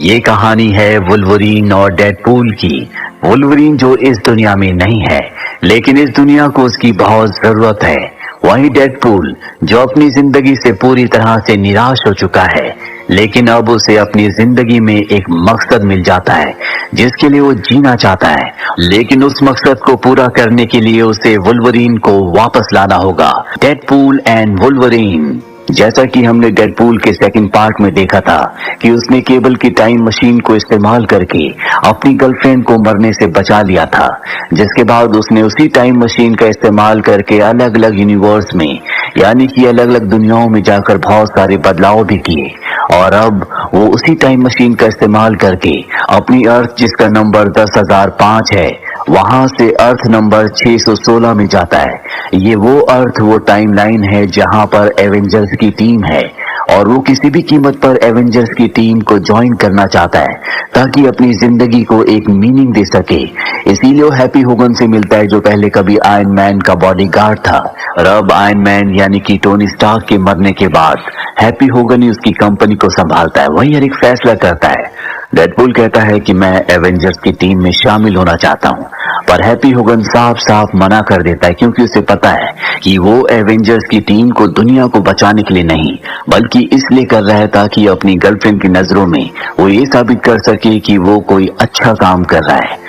ये कहानी है वुल्वरीन और डेडपूल की। वुल्वरीन जो इस दुनिया में नहीं है, लेकिन इस दुनिया को उसकी बहुत जरूरत है। वहीं डेडपूल जो अपनी जिंदगी से पूरी तरह से निराश हो चुका है, लेकिन अब उसे अपनी जिंदगी में एक मकसद मिल जाता है जिसके लिए वो जीना चाहता है। लेकिन उस मकसद को पूरा करने के लिए उसे वुल्वरीन को वापस लाना होगा। Deadpool and Wolverine. जैसा कि हमने डेडपूल के सेकंड पार्ट में देखा था कि उसने केबल की टाइम मशीन को इस्तेमाल करके अपनी गर्लफ्रेंड को मरने से बचा लिया था, जिसके बाद उसने उसी टाइम मशीन का इस्तेमाल करके अलग अलग यूनिवर्स में यानी कि अलग अलग दुनियाओं में जाकर बहुत सारे बदलाव भी किए। और अब वो उसी टाइम मशीन का इस्तेमाल करके अपनी अर्थ, जिसका नंबर 10,005 है, वहां से अर्थ नंबर 616 में जाता है। ये वो अर्थ, वो टाइमलाइन है जहां पर एवेंजर्स की टीम है और वो किसी भी कीमत पर एवेंजर्स की टीम को ज्वाइन करना चाहता है ताकि अपनी जिंदगी को एक मीनिंग दे सके। इसीलिए वो हैप्पी होगन से मिलता है जो पहले कभी आयरन मैन का बॉडीगार्ड था और अब आयरन मैन यानी कि टोनी स्टार्क के मरने के बाद हैप्पी होगन ही उसकी कंपनी को संभालता है। वही हर एक फैसला करता है। डेडपूल कहता है कि मैं एवेंजर्स की टीम में शामिल होना चाहता हूं, पर हैप्पी होगन साफ साफ मना कर देता है क्योंकि उसे पता है कि वो एवेंजर्स की टीम को दुनिया को बचाने के लिए नहीं, बल्कि इसलिए कर रहा है ताकि अपनी गर्लफ्रेंड की नजरों में वो ये साबित कर सके कि वो कोई अच्छा काम कर रहा है।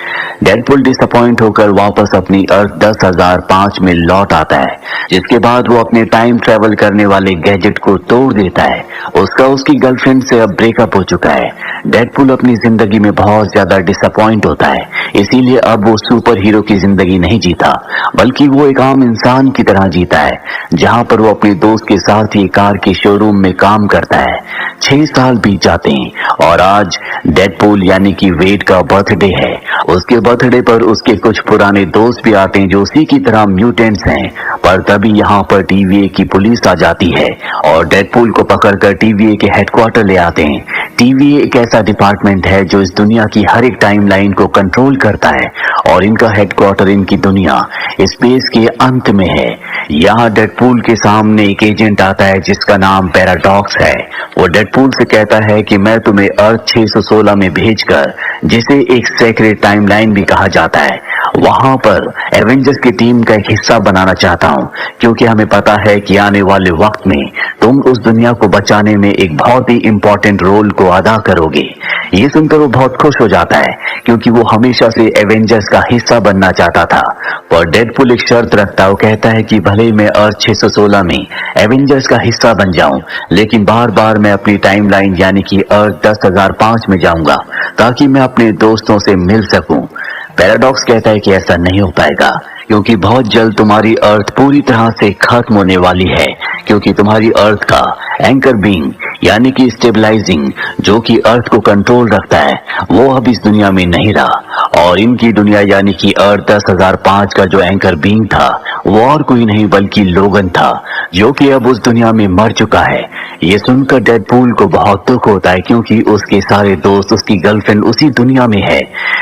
डेडपूल डिसअपॉइंट होकर वापस अपनी अर्थ 10,005 में लौट आता है, जिसके बाद वो अपने टाइम ट्रेवल करने वाले गैजेट को तोड़ देता है। उसका उसकी गर्लफ्रेंड से अब ब्रेकअप हो चुका है। डेडपूल अपनी जिंदगी में बहुत ज्यादा डिसअपॉइंट होता है, इसीलिए अब वो सुपर हीरो की जिंदगी नहीं जीता, बल्कि वो एक आम इंसान की तरह जीता है, जहां पर वो अपने दोस्त के साथ ही कार के शोरूम में काम करता है। 6 साल बीत जाते हैं और आज डेडपूल यानी कि वेड का बर्थडे है। उसके बर्थडे पर उसके कुछ पुराने दोस्त भी आते हैं जो उसी की तरह म्यूटेंट्स हैं, पर तभी यहाँ पर टीवीए की पुलिस आ जाती है और डेडपूल को पकड़कर टीवीए के हेडक्वार्टर ले आते हैं। टीवीए एक ऐसा डिपार्टमेंट है जो इस दुनिया की हर एक टाइमलाइन को कंट्रोल करता है और इनका हेडक्वार्टर इनकी दुनिया स्पेस के अंत में है। यहाँ डेडपूल के सामने एक एजेंट आता है जिसका नाम पैराडॉक्स है। वो डेडपूल से कहता है कि मैं तुम्हें अर्थ 616 में भेजकर, जिसे एक सेक्रेट टाइमलाइन भी कहा जाता है, वहां पर एवेंजर्स की टीम का एक हिस्सा बनाना चाहता हूं, क्योंकि हमें पता है कि आने वाले वक्त में तुम उस दुनिया को बचाने में एक बहुत ही इंपॉर्टेंट रोल को अदा करोगे। ये सुनकर वो बहुत खुश हो जाता है क्योंकि वो हमेशा से एवेंजर्स का हिस्सा बनना चाहता था। पर डेडपूल एक शर्त रखता है। वो कहता है कि भले ही मैं अर्थ 616 में एवेंजर्स का हिस्सा बन जाऊं, लेकिन बार बार मैं अपनी टाइमलाइन यानी कि अर्थ 10,005 में जाऊंगा ताकि मैं अपने दोस्तों से मिल सकूं। पैराडॉक्स कहता है कि ऐसा नहीं हो पाएगा क्योंकि बहुत जल्द तुम्हारी अर्थ पूरी तरह से खत्म होने वाली है, क्योंकि तुम्हारी अर्थ का एंकर बीइंग यानी कि स्टेबलाइजिंग, जो कि अर्थ को कंट्रोल रखता है, वो अब इस दुनिया में नहीं रहा। और इनकी दुनिया यानी कि अर्थ 10,005 का जो एंकर बीइंग था वो और कोई नहीं बल्कि लोगन था, जो कि अब उस दुनिया में मर चुका है। ये सुनकर डेडपूल को बहुत दुख होता है क्योंकि उसके सारे दोस्त, उसकी गर्लफ्रेंड उसी दुनिया में है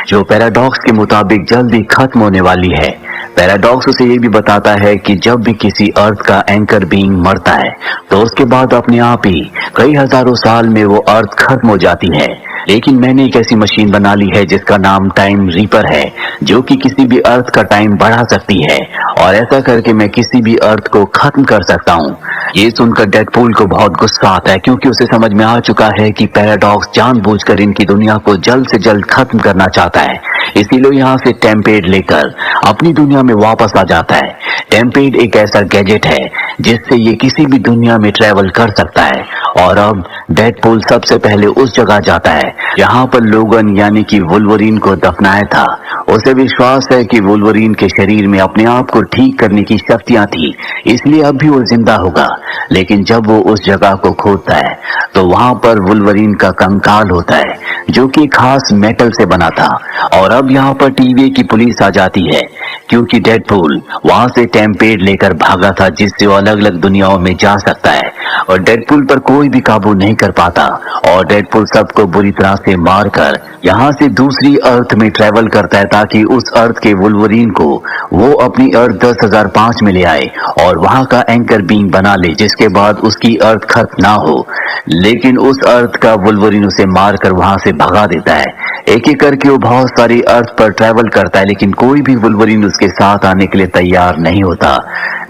जो पैराडॉक्स के मुताबिक जल्दी खत्म होने वाली है। पैराडॉक्स उसे ये भी बताता है कि जब भी किसी अर्थ का एंकर बीइंग मरता है तो उसके बाद अपने आप ही कई हजारों साल में वो अर्थ खत्म हो जाती है। लेकिन मैंने एक ऐसी मशीन बना ली है जिसका नाम टाइम रीपर है, जो कि किसी भी अर्थ का टाइम बढ़ा सकती है और ऐसा करके मैं किसी भी अर्थ को खत्म कर सकता हूँ। ये सुनकर डेडपूल को बहुत गुस्सा आता है क्योंकि उसे समझ में आ चुका है कि पैराडॉक्स जानबूझकर इनकी दुनिया को जल्द से जल्द खत्म करना चाहता है। इसीलिए यहाँ से टेम्पेड लेकर अपनी दुनिया में वापस आ जाता है। टेम्पेड एक ऐसा गैजेट है जिससे ये किसी भी दुनिया में ट्रेवल कर सकता है और अब डेडपूल सबसे पहले उस जगह जाता है जहाँ पर लोगन यानी कि वुल्वरीन को दफनाया था। उसे विश्वास है कि वुल्वरीन के शरीर में अपने आप को ठीक करने की शक्तियां थी, इसलिए अब भी वो जिंदा होगा। लेकिन जब वो उस जगह को खोदता है तो वहां पर वुल्वरीन का कंकाल होता है जो कि खास मेटल से बना था। और अब यहाँ पर टीवीए की पुलिस आ जाती है क्योंकि डेडपूल वहां से टेम्पेड लेकर भागा था जिससे वो अलग अलग दुनियाओं में जा सकता है। और डेडपूल पर कोई भी काबू नहीं कर पाता और डेडपूल सबको बुरी तरह से मारकर यहाँ से दूसरी अर्थ में ट्रेवल करता है ताकि उस अर्थ के वुल्वरीन को वो अपनी अर्थ 10,005 में ले आए और वहाँ का एंकर बीइंग बना ले, जिसके बाद उसकी अर्थ खत्म ना हो। लेकिन उस अर्थ का वुल्वरीन उसे मारकर वहाँ से भगा देता है। एक एक करके वो बहुत सारी अर्थ पर ट्रेवल करता है, लेकिन कोई भी वुल्वरीन उसके साथ आने के लिए तैयार नहीं होता।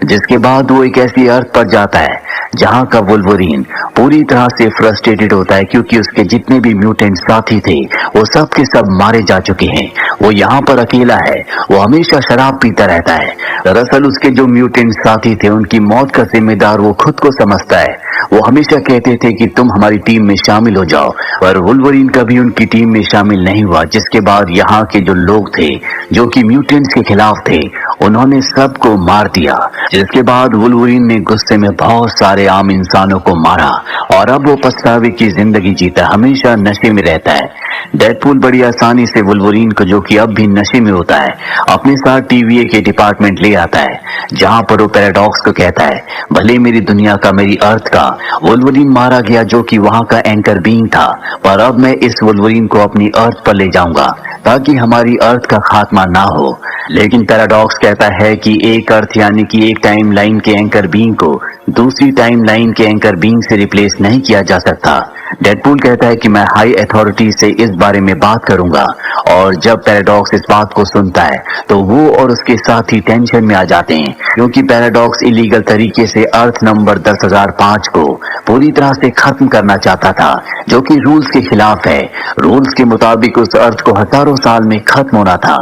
जिसके बाद वो एक ऐसी अर्थ पर जाता है जहाँ का वुल्वरीन पूरी तरह से फ्रस्ट्रेटेड होता है, क्योंकि उसके जितने भी म्यूटेंट साथी थे वो सब के सब मारे जा चुके हैं। वो यहाँ पर अकेला है, वो हमेशा शराब पीता रहता है। दरअसल उसके जो म्यूटेंट साथी थे उनकी मौत का जिम्मेदार वो खुद को समझता है। वो हमेशा कहते थे कि तुम हमारी टीम में शामिल हो जाओ, पर वुल्वरीन कभी उनकी टीम में शामिल नहीं हुआ। जिसके बाद यहाँ के जो लोग थे जो कि म्यूटेंट्स के खिलाफ थे, उन्होंने सबको मार दिया। जिसके बाद वुल्वरीन ने गुस्से में बहुत सारे आम इंसानों को मारा और अब वो पछतावे की जिंदगी जीता, हमेशा नशे में रहता है। डेडपूल बड़ी आसानी से वुल्वरीन को, जो कि अब भी नशे में होता है, अपने साथ टीवीए के डिपार्टमेंट ले आता है, जहां पर वो पैराडॉक्स को कहता है भले मेरी दुनिया का, मेरी अर्थ का वुल्वरीन मारा गया जो कि वहां का एंकर बीइंग था, पर अब मैं इस वुल्वरीन को अपनी अर्थ पर ले जाऊंगा ताकि हमारी अर्थ का खात्मा ना हो। लेकिन पैराडॉक्स कहता है कि एक अर्थ यानी कि एक टाइम लाइन के एंकर बीइंग को दूसरी टाइम लाइन के एंकर बीइंग से रिप्लेस नहीं किया जा सकता। डेडपूल कहता है कि मैं हाई अथॉरिटी से इस बारे में बात करूंगा, और जब पैराडॉक्स इस बात को सुनता है तो वो और उसके साथी टेंशन में आ जाते हैं, क्योंकि पैराडॉक्स इलीगल तरीके से अर्थ नंबर 10,005 को पूरी तरह से खत्म करना चाहता था, जो कि रूल्स के खिलाफ है। रूल्स के मुताबिक उस अर्थ को हजारों साल में खत्म होना था,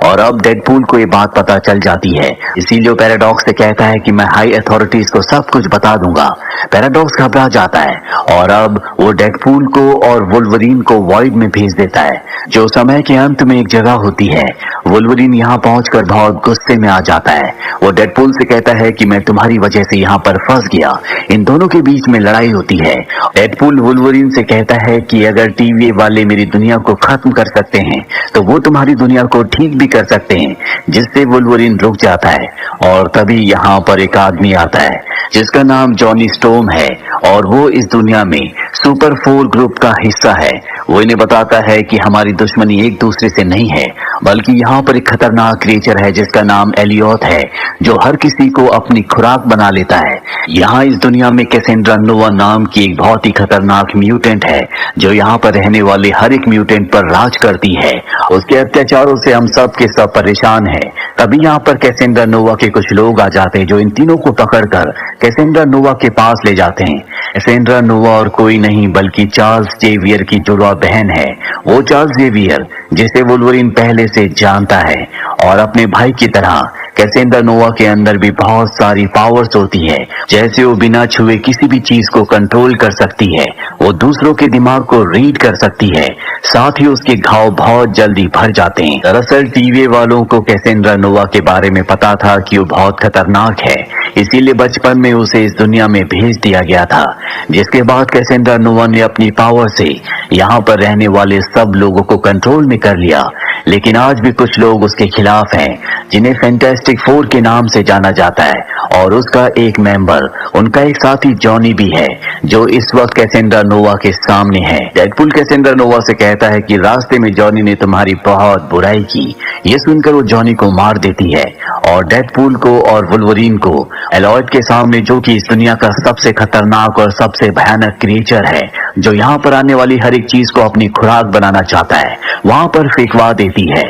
और अब डेडपूल को ये बात पता चल जाती है। इसीलिए पैराडॉक्स से कहता है कि मैं हाई अथॉरिटीज को सब कुछ बता दूंगा। पैराडॉक्स घबरा जाता है और अब वो डेडपूल को और वुल्वरीन को वॉइड में भेज देता है, जो समय के अंत में एक जगह होती है। वुल्वरीन यहाँ पहुंचकर बहुत गुस्से में आ जाता है। वो डेडपूल से कहता है कि मैं तुम्हारी वजह से यहाँ पर फंस गया। इन दोनों के बीच में लड़ाई होती है। डेडपूल वुल्वरीन से कहता है कि अगर टीवीए वाले मेरी दुनिया को खत्म कर सकते हैं तो वो तुम्हारी दुनिया को ठीक भी कर सकते हैं। जिससे वुल्वरीन रुक जाता है, और तभी यहाँ पर एक आदमी आता है जिसका नाम जॉनी स्टॉर्म है, और वो इस दुनिया में सुपर 4 ग्रुप का हिस्सा है। वो इन्हें बताता है कि हमारी दुश्मनी एक दूसरे से नहीं है, बल्कि यहाँ पर एक खतरनाक क्रिएचर है जिसका नाम एलियोथ है, जो हर किसी को अपनी खुराक बना लेता है। यहाँ इस दुनिया में कैसेंड्रा नोवा नाम की एक बहुत ही खतरनाक म्यूटेंट है, जो यहाँ पर रहने वाले हर एक म्यूटेंट पर राज करती है। उसके अत्याचारों से हम सब के सब परेशान हैं। तभी यहाँ पर कैसेंड्रा नोवा के कुछ लोग आ जाते हैं, जो इन तीनों को पकड़कर कैसेंड्रा नोवा के पास ले जाते हैं। कैसेंड्रा नोवा और कोई नहीं बल्कि चार्ल्स जेवियर की जुड़वा बहन है। वो चार्ल्स जेवियर जिसे वुल्वरीन पहले से जानता है, और अपने भाई की तरह कैसेंड्रा नोवा के अंदर भी बहुत सारी पावर्स होती है। जैसे वो बिना छुए किसी भी चीज को कंट्रोल कर सकती है, वो दूसरों के दिमाग को रीड कर सकती है, साथ ही उसके घाव बहुत जल्दी भर जाते हैं। दरअसल टीवीए वालों को कैसेंड्रा नोवा के बारे में पता था कि वो बहुत खतरनाक है, इसीलिए बचपन में उसे इस दुनिया में भेज दिया गया था। जिसके बाद कैसेंड्रा नोवा ने अपनी पावर से यहाँ पर रहने वाले सब लोगों को कंट्रोल में कर लिया। लेकिन आज भी कुछ लोग उसके खिलाफ हैं, जिन्हें फैंटास्टिक 4 के नाम से जाना जाता है, और उसका एक मेंबर, उनका एक साथी जॉनी भी है, जो इस वक्त कैसेंड्रा नोवा के सामने है। डेडपूल कैसेंड्रा नोवा से कहता है कि रास्ते में जॉनी ने तुम्हारी बहुत बुराई की। ये सुनकर वो जॉनी को मार देती है, और डेडपूल को और वुल्वरीन को एलॉयड के सामने, जो कि इस दुनिया का सबसे खतरनाक और सबसे भयानक क्रिएचर है, जो यहाँ पर आने वाली हर एक चीज को अपनी खुराक बनाना चाहता है, वहां पर फेंकवा देती है।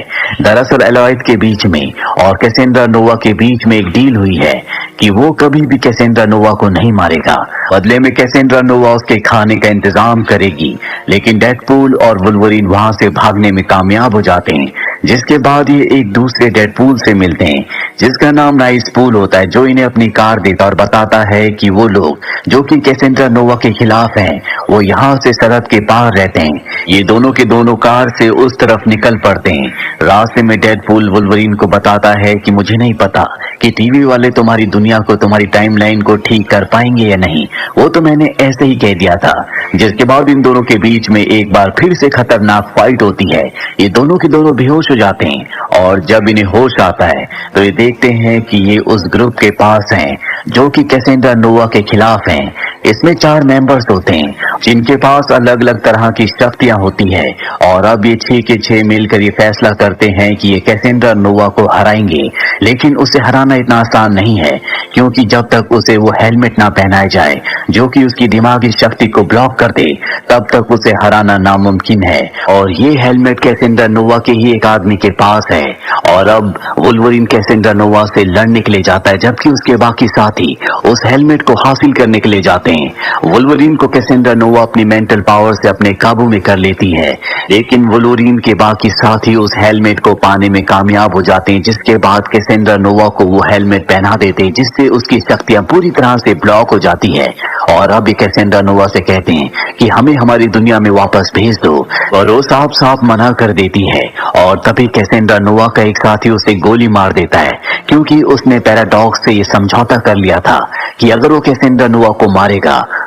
दरअसल एलॉयड के बीच में और कैसेंड्रा नोवा के बीच में एक डील हुई है कि वो कभी भी कैसेंड्रा नोवा को नहीं मारेगा, बदले में कैसेंड्रा नोवा उसके खाने का इंतजाम करेगी। लेकिन डेडपूल और वुल्वरीन वहां से भागने में कामयाब हो जाते हैं, जिसके बाद ये एक दूसरे डेडपूल से मिलते हैं, जिसका नाम नाइसपूल होता है, जो इन्हें अपनी कार देता और बताता है कि वो लोग जो कि कैसेंड्रा नोवा के खिलाफ हैं, वो यहाँ से सरहद के पार रहते हैं। ये दोनों के दोनों कार से उस तरफ निकल पड़ते हैं। रास्ते में डेडपूल वुल्वरीन को बताता है कि मुझे नहीं पता कि टीवी वाले तुम्हारी दुनिया को, तुम्हारी टाइमलाइन को ठीक कर पाएंगे या नहीं, वो तो मैंने ऐसे ही कह दिया था। जिसके बाद इन दोनों के बीच में एक बार फिर से खतरनाक फाइट होती है। ये दोनों के दोनों बेहोश हो जाते हैं, और जब इन्हें होश आता है तो ये देखते हैं कि ये उस ग्रुप के पास हैं जो कि कैसेंड्रा नोवा के खिलाफ हैं। इसमें 4 मेंबर्स होते हैं जिनके पास अलग अलग तरह की शक्तियां होती है और अब ये 6 के 6 मिलकर ये फैसला करते हैं कि ये कैसेंड्रा नोवा को हराएंगे। लेकिन उसे हराना इतना आसान नहीं है, क्योंकि जब तक उसे वो हेलमेट ना पहनाया जाए जो कि उसकी दिमागी शक्ति को ब्लॉक कर दे, तब तक उसे हराना नामुमकिन है। और ये हेलमेट कैसेंड्रा नोवा के ही एक आदमी के पास है और अब वुल्वरीन कैसेंड्रा नोवा से लड़ने के लिए जाता है, जबकि उसके बाकी साथी उस हेलमेट को हासिल करने के लिए जाते हैं। वुल्वरीन को कैसेंड्रा नोवा अपनी मेंटल पावर से अपने काबू में कर लेती है, लेकिन वुल्वरीन के बाकी साथी उस हेलमेट को पाने में कामयाब हो जाते हैं, जिसके बाद कैसेंड्रा नोवा को वो हेलमेट पहना देते हैं, जिससे उसकी शक्तियां पूरी तरह से ब्लॉक हो जाती है। और अब ये कैसेंड्रा नोवा से कहते हैं कि हमें हमारी दुनिया में वापस भेज दो, और वो साफ साफ मना कर देती है। और तभी कैसेंड्रा नोवा का एक साथी उसे गोली मार देता है, क्योंकि उसने पैराडॉक्स से ये समझौता कर लिया था कि अगर वो कैसेंड्रा नोवा को मारेगा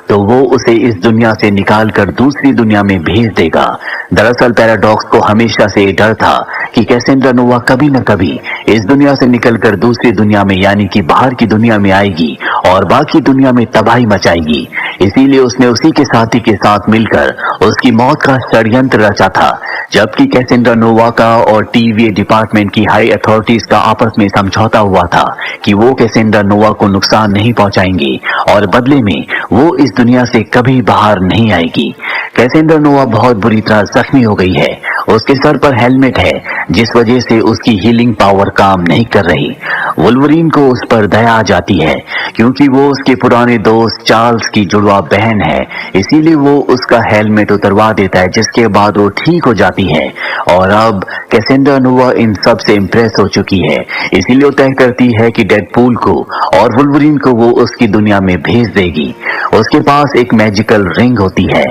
तो वो उसे इस दुनिया से निकालकर दूसरी दुनिया में भेज देगा। दरअसल पैराडॉक्स को हमेशा से डर था कि कैसेंड्रा नोवा कभी न कभी इस दुनिया से निकलकर दूसरी दुनिया में यानी कि बाहर की दुनिया में आएगी और बाकी दुनिया में तबाही मचाएगी। इसीलिए उसने उसी के साथी के साथ मिलकर उसकी मौत का षड्यंत्र रचा था। जबकि कैसेंड्रा नोवा का और टीवीए डिपार्टमेंट की हाई अथॉरिटीज का आपस में समझौता हुआ था कि वो कैसेंड्रा नोवा को नुकसान नहीं पहुंचाएंगे और बदले में वो इस दुनिया से कभी बाहर नहीं आएगी। कैसेंड्रा नोवा बहुत बुरी तरह जख्मी हो गई है। उसके सर पर हेलमेट है, जिस वजह से उसकी हीलिंग पावर काम नहीं कर रही। वुल्वरीन को उस पर दया आ जाती है, क्योंकि वो उसके पुराने दोस्त चार्ल्स की जुड़वा बहन है। इसीलिए वो उसका हेलमेट उतरवा देता है, जिसके बाद वो ठीक हो जाती है। और अब कैसेंड्रा नोवा इन सब से इम्प्रेस हो चुकी है, इसीलिए वो तय करती है कि डेडपूल को और वुल्वरीन को वो उसकी दुनिया में भेज देगी। उसके पास एक मैजिकल रिंग होती है।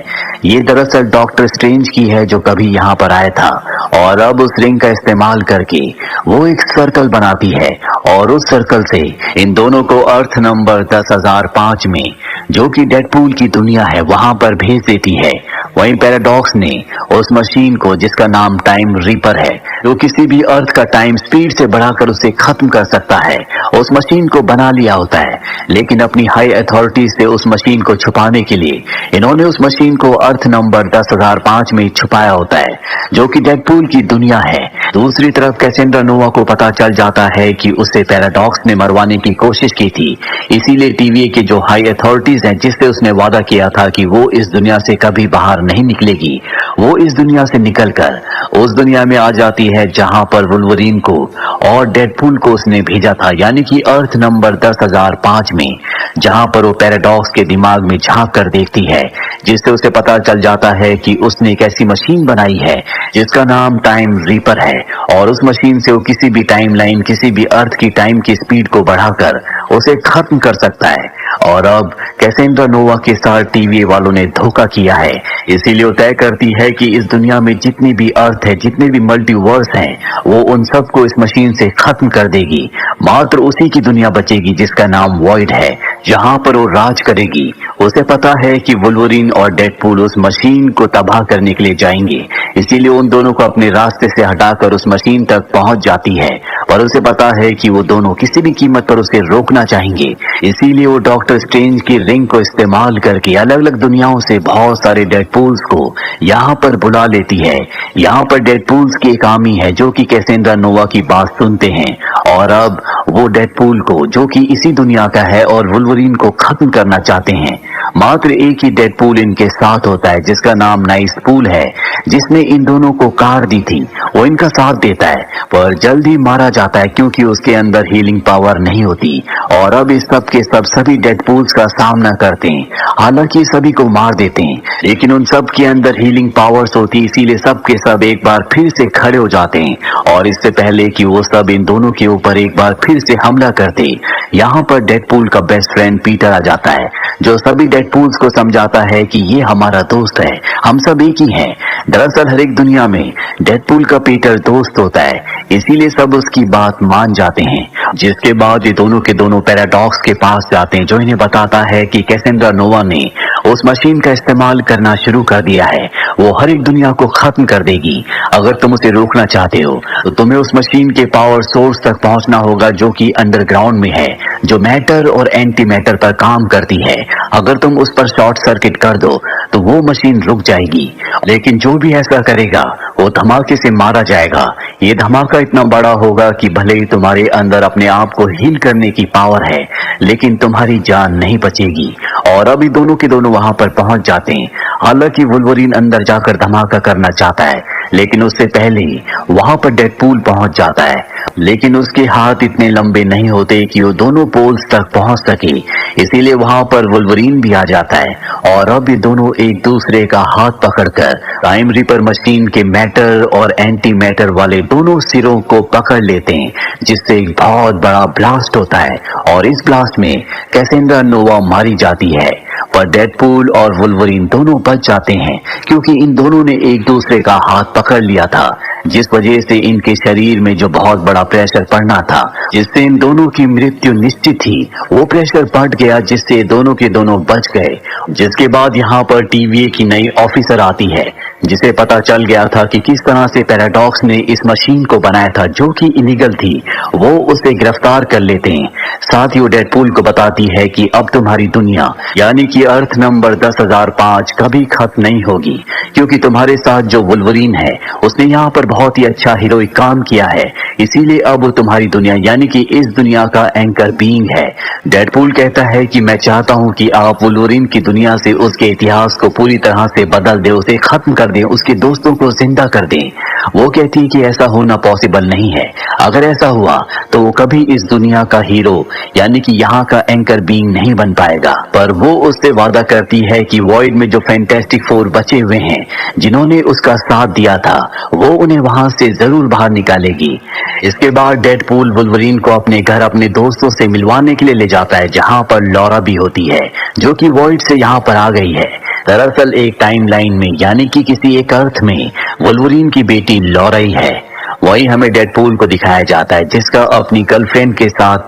ये दरअसल डॉक्टर स्ट्रेंज की है, जो कभी यहाँ पर आया था। और अब उस रिंग का इस्तेमाल करके वो एक सर्कल बनाती है और उस सर्कल से इन दोनों को अर्थ नंबर 10,005 में, जो कि डेडपूल की दुनिया है, वहां पर भेज देती है। वहीं पैराडॉक्स ने उस मशीन को, जिसका नाम टाइम रीपर है, जो किसी भी अर्थ का टाइम स्पीड से बढ़ाकर उसे खत्म कर सकता है, उस मशीन को बना लिया होता है। लेकिन अपनी हाई अथॉरिटी से उस मशीन को छुपाने के लिए इन्होंने उस मशीन को अर्थ नंबर 10,005 में छुपाया होता है, जो कि डेडपूल की दुनिया है। दूसरी तरफ कैसेंड्रा नोवा को पता चल जाता है कि उसे पैराडॉक्स ने मरवाने की कोशिश की थी। इसीलिए टीवीए के जो हाई अथॉरिटीज हैं, जिससे उसने वादा किया था कि वो इस दुनिया से कभी बाहर नहीं निकलेगी, वो इस दुनिया से निकलकर उस दुनिया में आ जाती है जहां पर वुल्वरीन को और डेडपूल को उसने भेजा था, यानी कि अर्थ नंबर 10,005 में, जहां पर वो पैराडॉक्स के दिमाग में झांक कर देखती है, जिससे उसे पता चल जाता है कि उसने एक ऐसी मशीन बनाई है जिसका नाम टाइम रीपर है। और उस मशीन से वो किसी भी टाइम लाइन, किसी भी अर्थ की टाइम की स्पीड को बढ़ाकर उसे खत्म कर सकता है। और अब कैसेंड्रा नोवा के साथ टीवीए वालों ने धोखा किया है, इसीलिए वो तय करती है कि इस दुनिया में जितनी भी अर्थ है, जितने भी मल्टीवर्स हैं, वो उन सबको इस मशीन से खत्म कर देगी। मात्र उसी की दुनिया बचेगी जिसका नाम वॉइड है, जहां पर वो राज करेगी। उसे पता है कि वुल्वरीन और डेडपूल उस मशीन को तबाह करने के लिए जाएंगे, इसीलिए उन दोनों को अपने रास्ते से हटाकर उस मशीन तक पहुंच जाती है। पर उसे पता है कि वो दोनों किसी भी कीमत पर उसे रोकना चाहेंगे, इसीलिए वो डॉक्टर स्ट्रेंज की रिंग को इस्तेमाल करके अलग अलग दुनियाओं से बहुत सारे डेडपूल्स को यहाँ पर बुला लेती है। यहाँ पर डेडपूल्स की एक आर्मी है जो कि कैसेंड्रा नोवा की बात सुनते हैं, और अब वो डेडपूल को, जो कि इसी दुनिया का है, और वुल्वरीन को खत्म करना चाहते हैं। मात्र एक ही डेडपूल इनके साथ होता है, जिसका नाम नाइसपूल है, जिसने इन दोनों को कार दी थी। वो इनका साथ देता है, पर जल्द ही मारा जाता है, क्योंकि उसके अंदर हीलिंग पावर नहीं होती। और अब इस सब के सब सभी डेडपूल्स का सामना करते हैं। हालांकि सभी को मार देते हैं, लेकिन उन सब के अंदर हीलिंग पावर्स होती, इसीलिए सब के सब एक बार फिर से खड़े हो जाते हैं। और इससे पहले कि वो सब इन दोनों के ऊपर एक बार फिर से हमला करते, यहाँ पर डेडपूल का बेस्ट फ्रेंड पीटर आ जाता है, जो सभी डेडपूल्स को समझाता है कि ये हमारा दोस्त है, हम सब एक ही हैं। दरअसल हर एक दुनिया में डेडपूल का पीटर दोस्त होता है, इसीलिए सब उसकी बात मान जाते हैं। जिसके बाद ये दोनों के दोनों पैराडॉक्स के पास जाते हैं, जो इन्हें बताता है कि कैसेंड्रा नोवा ने उस मशीन का इस्तेमाल करना शुरू कर दिया है। वो हर एक दुनिया को खत्म कर देगी। अगर तुम उसे रोकना चाहते हो तो तुम्हें उस मशीन के पावर सोर्स तक पहुंचना होगा, जो कि अंडरग्राउंड में है, जो मैटर और एंटी मैटर पर काम करती है। अगर तुम उस पर शॉर्ट सर्किट कर दो तो वो मशीन रुक जाएगी, लेकिन जो भी ऐसा करेगा वो धमाके से मारा जाएगा। ये धमाका इतना बड़ा होगा कि भले ही तुम्हारे अंदर अपने आप को हील करने की पावर है, लेकिन तुम्हारी जान नहीं बचेगी। और अभी दोनों के दोनों वहां पर पहुंच जाते हैं। हालांकि वुल्वरीन अंदर जाकर धमाका करना चाहता है, लेकिन उससे पहले ही वहां पर डेडपूल पहुंच जाता है, लेकिन उसके हाथ इतने लंबे नहीं होते कि वो दोनों पोल्स तक पहुंच सके। इसीलिए वहां पर वुल्वरीन भी आ जाता है और अब ये दोनों एक दूसरे का हाथ पकड़कर टाइम रिपर मशीन के मैटर और एंटी मैटर वाले दोनों सिरों को पकड़ लेते हैं, जिससे एक बहुत बड़ा ब्लास्ट होता है और इस ब्लास्ट में कैसेंड्रा नोवा मारी जाती है। पर डेडपूल और वुल्वरीन दोनों बच जाते हैं, क्योंकि इन दोनों ने एक दूसरे का हाथ पकड़ लिया था, जिस वजह से इनके शरीर में जो बहुत बड़ा प्रेशर पड़ना था, जिससे इन दोनों की मृत्यु निश्चित थी, वो प्रेशर बढ़ गया, जिससे दोनों के दोनों बच गए। जिसके बाद यहाँ पर टीवीए की नई ऑफिसर आती है, जिसे पता चल गया था कि किस तरह से पैराडॉक्स ने इस मशीन को बनाया था जो कि इलीगल थी। वो उसे गिरफ्तार कर लेते हैं। साथ ही वो डेडपूल को बताती है कि अब तुम्हारी दुनिया यानी कि अर्थ नंबर 10,005 कभी खत्म नहीं होगी, क्योंकि तुम्हारे साथ जो वुल्वरीन है उसने यहाँ पर बहुत ही अच्छा हीरोइक काम किया है, इसीलिए अब वो तुम्हारी दुनिया यानी कि इस दुनिया का एंकर बीइंग है। डेडपूल कहता है कि मैं चाहता हूँ कि आप वुल्वरीन की दुनिया से उसके इतिहास को पूरी तरह से बदल दे, उसे खत्म कर दें, उसके दोस्तों को जिंदा कर दें। वो कहती है कि ऐसा होना पॉसिबल नहीं है। अगर ऐसा हुआ तो वो कभी इस दुनिया का हीरो यानी कि यहाँ का एंकर बीइंग नहीं बन पाएगा। पर वो उससे वादा करती है कि वॉइड में जो फैंटास्टिक फोर बचे हुए हैं, जिन्होंने उसका साथ दिया था, वो उन्हें वहां से जरूर बाहर निकालेगी। इसके बाद डेडपूल वुल्वरीन को अपने घर अपने दोस्तों से मिलवाने के लिए ले जाता है, जहाँ पर लॉरा भी होती है, जो कि वॉइड से यहाँ पर आ गई है। दरअसल एक टाइमलाइन में यानी कि किसी एक अर्थ में वुल्वरीन की बेटी लॉरा ही है। वही हमें डेडपूल को दिखाया जाता है, जिसका अपनी गर्लफ्रेंड के साथ